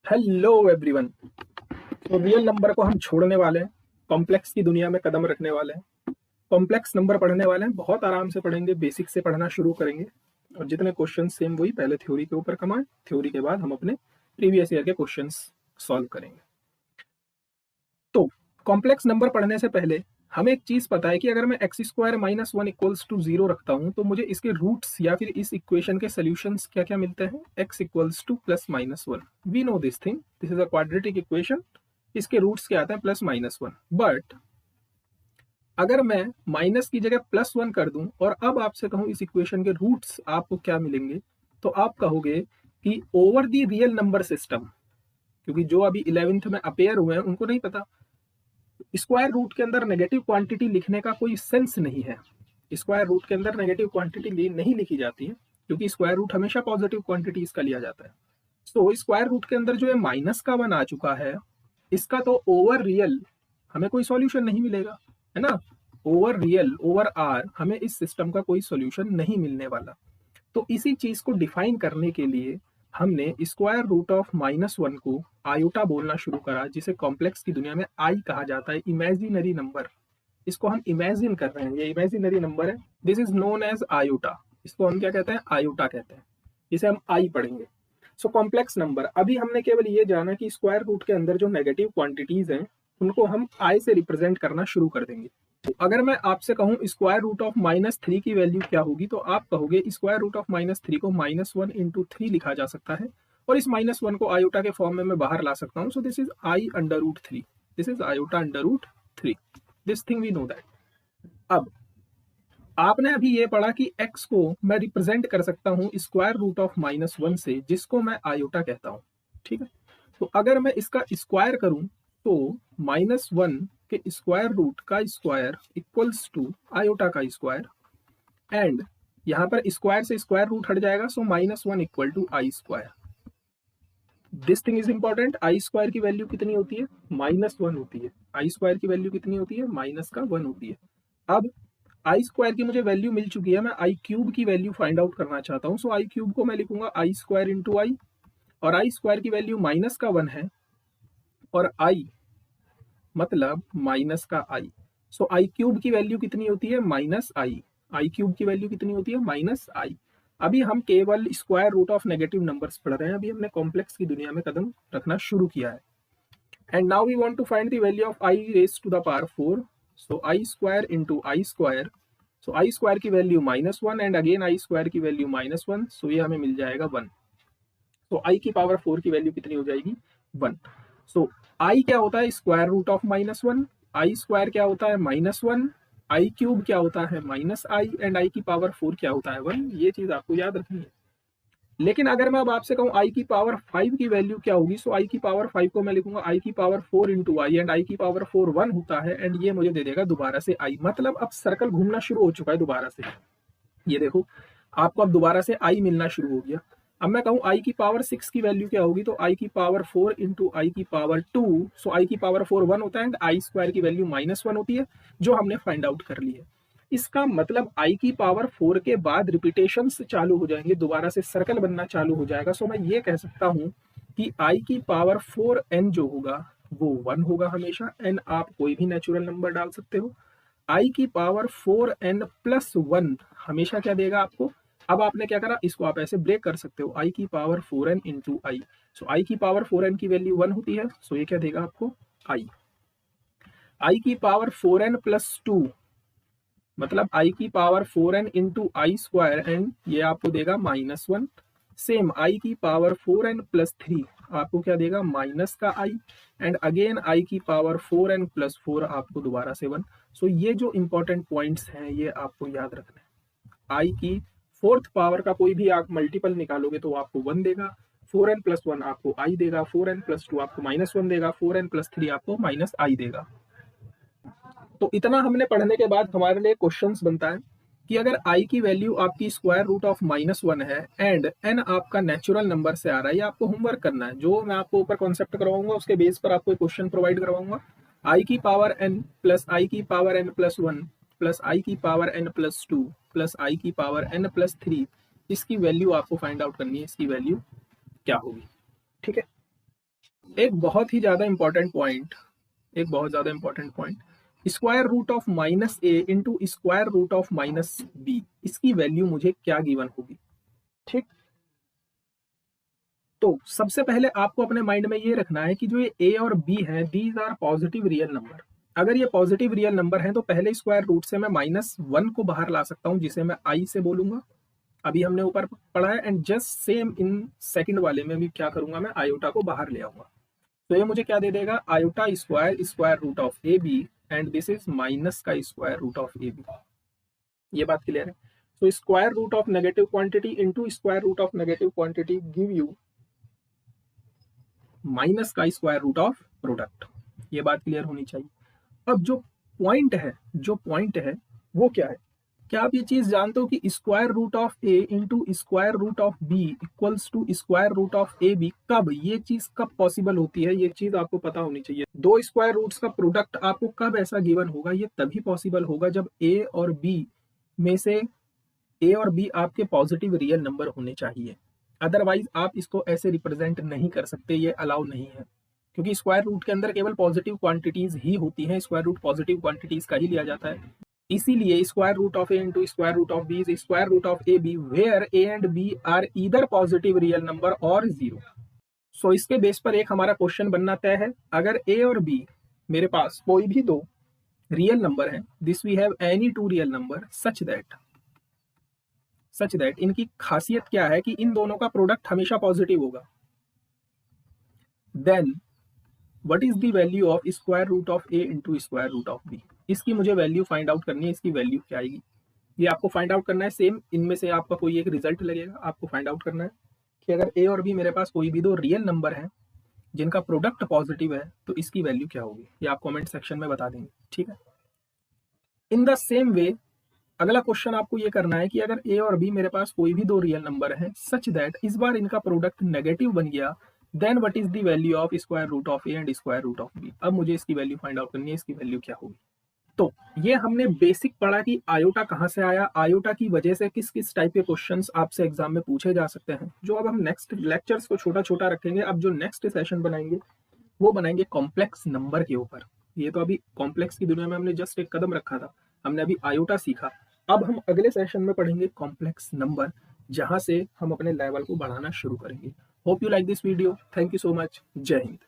Hello everyone. तो real number को हम छोड़ने वाले हैं, कॉम्प्लेक्स की दुनिया में कदम रखने वाले हैं। कॉम्प्लेक्स नंबर पढ़ने वाले हैं, बहुत आराम से पढ़ेंगे, बेसिक से पढ़ना शुरू करेंगे और जितने क्वेश्चन सेम वही, पहले थ्योरी के ऊपर कमाएं, थ्योरी के बाद हम अपने प्रीवियस ईयर के क्वेश्चंस सॉल्व करेंगे। तो कॉम्प्लेक्स नंबर पढ़ने से पहले हमें एक चीज पता है कि अगर मैं x square minus one equals to zero रखता हूं तो मुझे इसके रूट्स या फिर इस इक्वेशन के सोल्यूशंस क्या क्या मिलते हैं। X equals to plus minus one, we know this thing, this is a quadratic equation. इसके रूट्स क्या आते हैं, प्लस माइनस वन। बट अगर मैं माइनस की जगह प्लस वन कर दूं और अब आपसे कहूं इस इक्वेशन के रूट्स आपको क्या मिलेंगे, तो आप कहोगे कि over the real number system, क्योंकि जो अभी 11th में अपेयर हुए हैं उनको नहीं पता, स्क्वायर रूट के अंदर नेगेटिव क्वांटिटी लिखने का कोई सेंस नहीं है। स्क्वायर रूट के अंदर नेगेटिव क्वांटिटी नहीं लिखी जाती है, क्योंकि स्क्वायर रूट हमेशा पॉजिटिव क्वांटिटी इसका लिया जाता है। तो स्क्वायर रूट के अंदर जो है माइनस का वन आ चुका है, इसका तो ओवर रियल हमें कोई सॉल्यूशन नहीं मिलेगा, है ना। ओवर रियल, ओवर आर, हमें इस सिस्टम का कोई सॉल्यूशन नहीं मिलने वाला। तो इसी चीज को डिफाइन करने के लिए हमने square root of minus one को आयोटा बोलना शुरू करा, जिसे कॉम्प्लेक्स की दुनिया में आई कहा जाता है, इमेजिनरी नंबर। इसको हम इमेजिन कर रहे हैं, ये इमेजिनरी नंबर है, this is known as iota. इसको हम क्या कहते हैं, आयोटा कहते हैं, इसे हम आई पढ़ेंगे। सो कॉम्प्लेक्स नंबर, अभी हमने केवल ये जाना कि स्क्वायर रूट के अंदर जो नेगेटिव क्वांटिटीज हैं उनको हम आई से रिप्रेजेंट करना शुरू कर देंगे। तो अगर मैं आपसे कहूं square root of minus three की वैल्यू क्या होगी, तो आप कहोगे square root of minus three को माइनस वन इंटू थ्री लिखा जा सकता है, और इस माइनस वन को आयोटा के फॉर्म में मैं बाहर ला सकता हूं। So this is i under root three, this is iota under root three, this thing we know that. अब आपने अभी ये पढ़ा कि x को मैं रिप्रेजेंट कर सकता हूं square root of minus one से, जिसको मैं आयोटा कहता हूं, ठीक है। तो अगर मैं इसका स्क्वायर करूं तो माइनस वन के स्क्वायर रूट का स्क्वायर इक्वल्स टू आयोटा का स्क्वायर, एंड यहां पर स्क्वायर से स्क्वायर रूट हट जाएगा, so minus one equal to i square. This thing is important. I square की वैल्यू कितनी होती है, माइनस वन होती है। आई स्क्वायर की वैल्यू कितनी होती है, माइनस का वन होती है। अब आई स्क्वायर की मुझे वैल्यू मिल चुकी है, मैं आई क्यूब की वैल्यू फाइंड आउट करना चाहता हूँ। सो आई क्यूब को मैं लिखूंगा आई स्क्वायर इंटू आई, और आई स्क्वायर की वैल्यू माइनस का वन है, और आई मतलब माइनस का आई। सो आई क्यूब की वैल्यू कितनी होती है, माइनस आई। आई क्यूब की वैल्यू कितनी होती है, माइनस आई। अभी हम केवल square root of negative numbers पढ़ रहे हैं, अभी हमने कॉम्प्लेक्स की दुनिया में कदम रखना शुरू किया है। And now we want to find the value of i raise to the power four. So i square into i square, so i square की value minus one and again i square की value minus one, so ये हमें मिल जाएगा one. तो आई की power four की value कितनी हो जाएगी, वन। सो आई क्या होता है, square root of minus one, i square क्या होता है, माइनस वन, आई क्यूब क्या होता है, माइनस आई, एंड आई की पावर फोर क्या होता है, वन। ये चीज आपको याद रखनी है। लेकिन अगर मैं अब आपसे कहूँ आई की पावर फाइव की वैल्यू क्या होगी, सो आई की पावर फाइव को मैं लिखूंगा आई की power four into I, and I की पावर फोर वन होता है, एंड ये मुझे दे देगा दोबारा से आई। मतलब अब सर्कल घूमना शुरू हो चुका है दोबारा से। ये देखो, आपको अब दोबारा से आई मिलना शुरू हो गया। अब मैं कहूँ आई की पावर सिक्स की वैल्यू क्या होगी, तो आई की पावर फोर इंटू आई की पावर टू, सो आई की पावर फोर वन होता है, एंड आई स्क्वायर की वैल्यू माइनस वन होती है, जो हमने फाइंड आउट कर ली है। इसका मतलब आई की पावर फोर के बाद रिपीटेशन चालू हो जाएंगे, दोबारा से सर्कल बनना चालू हो जाएगा। सो मैं ये कह सकता हूँ कि आई की पावर फोर एन जो होगा वो वन होगा हमेशा। एन आप कोई भी नेचुरल नंबर डाल सकते हो। आई की power four n plus one हमेशा क्या देगा आपको। अब आपने क्या करा, इसको आप ऐसे ब्रेक कर सकते हो, आई की पावर फोर एन इंटू आई। सो आई की पावर फोर एन की वैल्यू वन होती है, सो ये क्या देगा आपको, आई। आई की power four n plus two, मतलब आई की power four n into i square, and ये आपको देगा माइनस वन। सेम आई की power four n plus three आपको क्या देगा, माइनस का आई, एंड अगेन आई की power four n plus four आपको दोबारा से वन। सो ये जो इंपॉर्टेंट पॉइंट्स हैं ये आपको याद रखना है। आई की फोर्थ पावर का कोई भी आप मल्टीपल निकालोगे तो आपको वन देगा, फोर एन प्लस वन आपको आई देगा, फोर एन प्लस टू आपको माइनस वन देगा, फोर एन प्लस थ्री आपको माइनस आई देगा। तो इतना हमने पढ़ने के बाद हमारे लिए क्वेश्चंस बनता है कि अगर आई की वैल्यू आपकी square root of minus one है एंड एन आपका नेचुरल नंबर से आ रहा है, ये आपको होमवर्क करना है। जो मैं आपको ऊपर कॉन्सेप्ट करवाऊंगा उसके बेस पर आपको क्वेश्चन प्रोवाइड करवाऊंगा। आई की पावर एन प्लस आई की power n plus one plus i की power n plus two plus i की पावर एन प्लस थ्री, इसकी वैल्यू आपको फाइंड आउट करनी है, इसकी वैल्यू क्या होगी, ठीक है। एक बहुत ज्यादा important point, square root of minus a into square root of minus b, इसकी वैल्यू मुझे क्या गिवन होगी। ठीक, तो सबसे पहले आपको अपने माइंड में ये रखना है कि जो ये ए और बी है, these are positive real number. अगर ये पॉजिटिव रियल नंबर है तो पहले स्क्वायर रूट से मैं -1 को बाहर ला सकता हूं, जिसे मैं आई से बोलूंगा, अभी हमने ऊपर पढ़ा है। And just same in second वाले में भी क्या करूंगा, मैं आयोटा को बाहर ले आऊंगा। तो ये मुझे क्या दे देगा, iota square square root of a b, and this is minus का square root of a b. ये बात क्लियर है। तो square root of negative quantity into square root of negative quantity give you minus का square root of product. ये बात clear होनी चाहिए। अब जो पॉइंट है वो क्या है, क्या आप ये चीज जानते हो कि square root of a into square root of b equals to square root of a b, कब ये चीज कब पॉसिबल होती है, ये चीज आपको पता होनी चाहिए। दो स्क्वायर रूट्स का प्रोडक्ट आपको कब ऐसा गिवन होगा, ये तभी पॉसिबल होगा जब ए और बी में से ए और बी आपके पॉजिटिव रियल नंबर होने चाहिए। अदरवाइज आप इसको ऐसे रिप्रेजेंट नहीं कर सकते, ये अलाउ नहीं है, क्योंकि स्क्वायर रूट के अंदर केवल पॉजिटिव क्वांटिटीज ही होती हैं, स्क्वायर रूट पॉजिटिव क्वांटिटीज का ही लिया जाता है। इसीलिए square root of a into square root of b is square root of a b, where a and b are either positive real number और जीरो। सो इसके base पर एक हमारा क्वेश्चन बनना तय है, अगर ए और बी मेरे पास कोई भी दो रियल नंबर है, this we have any two real number such that इनकी खासियत क्या है कि इन दोनों का प्रोडक्ट हमेशा पॉजिटिव होगा, then what is the value of square root of a into square root of b. इसकी मुझे वैल्यू फाइंड आउट करनी है, इसकी वैल्यू क्या आएगी ये आपको फाइंड आउट करना है। सेम इनमें से आपका कोई एक रिजल्ट लगेगा, आपको फाइंड आउट करना है कि अगर ए और बी मेरे पास कोई भी दो रियल नंबर है जिनका प्रोडक्ट पॉजिटिव है तो इसकी वैल्यू क्या होगी, ये आप कमेंट सेक्शन में बता देंगे। ठीक है, इन द सेम वे अगला क्वेश्चन आपको ये करना है कि अगर ए और बी मेरे पास कोई भी दो रियल नंबर है सच दैट इस बार इनका प्रोडक्ट नेगेटिव बन गया, then what is the value of square root of a and square root of b. अब मुझे इसकी वैल्यू फाइंड आउट करनी है, इसकी वैल्यू क्या होगी। तो ये हमने बेसिक पढ़ा कि आयोटा कहाँ से आया, आयोटा की वजह से किस किस टाइप के क्वेश्चंस आपसे एग्जाम में पूछे जा सकते हैं। जो अब हम नेक्स्ट लेक्चर्स को छोटा छोटा रखेंगे, अब जो नेक्स्ट सेशन बनाएंगे वो बनाएंगे कॉम्प्लेक्स नंबर के ऊपर। ये तो अभी कॉम्प्लेक्स की दुनिया में हमने जस्ट एक कदम रखा था, हमने अभी आयोटा सीखा। अब हम अगले सेशन में पढ़ेंगे कॉम्प्लेक्स नंबर, जहां से हम अपने लेवल को बढ़ाना शुरू करेंगे। Hope you like this video, thank you so much, जय हिंद।